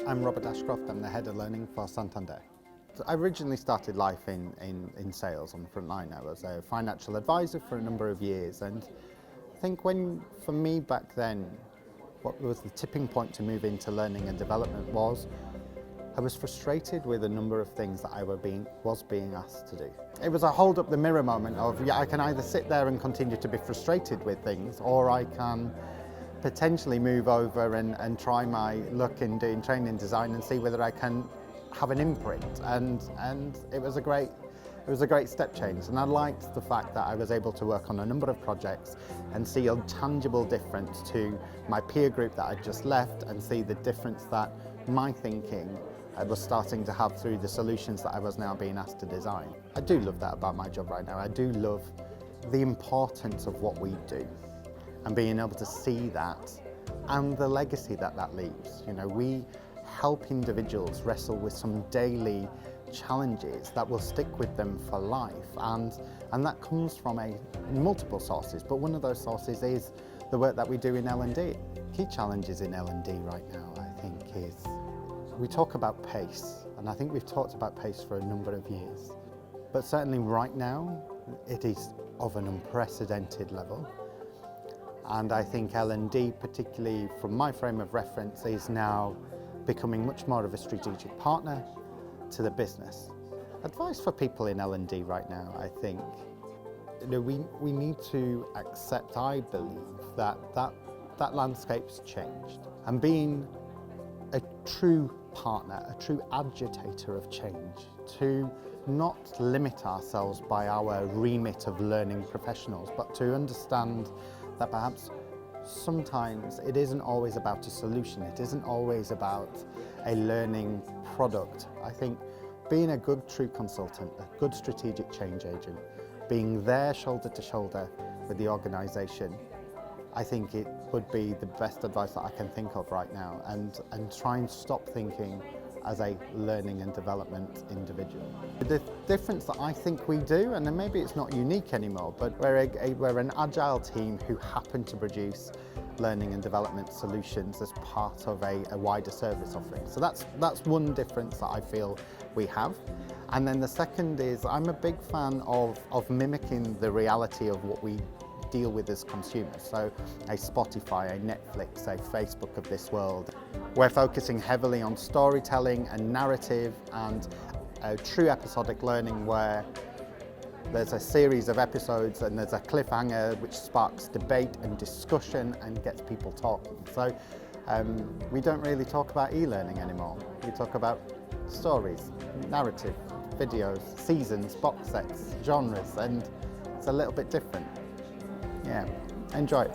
I'm Robert Ashcroft, I'm the Head of Learning for Santander. I originally started life in sales on the front line. I was a financial advisor for a number of years, and I think for me back then, what was the tipping point to move into learning and development was I was frustrated with a number of things that I was being asked to do. It was a hold up the mirror moment of, I can either sit there and continue to be frustrated with things, or I can potentially move over and try my luck in doing training design and see whether I can have an imprint. And it was a great step change, and I liked the fact that I was able to work on a number of projects and see a tangible difference to my peer group that I'd just left, and see the difference that my thinking was starting to have through the solutions that I was now being asked to design. I do love that about my job right now. I do love the importance of what we do and being able to see that and the legacy that that leaves. You know, we help individuals wrestle with some daily challenges that will stick with them for life, and that comes from multiple sources, but one of those sources is the work that we do in L&D. Key challenges in L&D right now, I think, is we talk about pace, and I think we've talked about pace for a number of years, but certainly right now it is of an unprecedented level, and I think L&D, particularly from my frame of reference, is now becoming much more of a strategic partner to the business. Advice for people in L&D right now, I think, we need to accept, I believe, that landscape's changed, and being a true partner, a true agitator of change, to not limit ourselves by our remit of learning professionals, but to understand that perhaps sometimes it isn't always about a solution, it isn't always about a learning product. I think being a good true consultant, a good strategic change agent, being there shoulder to shoulder with the organisation, I think it would be the best advice that I can think of right now, and try and stop thinking as a learning and development individual. The difference that I think we do, and then maybe it's not unique anymore, but we're an agile team who happen to produce learning and development solutions as part of a wider service offering. So that's one difference that I feel we have. And then the second is I'm a big fan of mimicking the reality of what we deal with as consumers. So a Spotify, a Netflix, a Facebook of this world. We're focusing heavily on storytelling and narrative and true episodic learning, where there's a series of episodes and there's a cliffhanger which sparks debate and discussion and gets people talking. So we don't really talk about e-learning anymore. We talk about stories, narrative, videos, seasons, box sets, genres, and it's a little bit different. Yeah, enjoy it.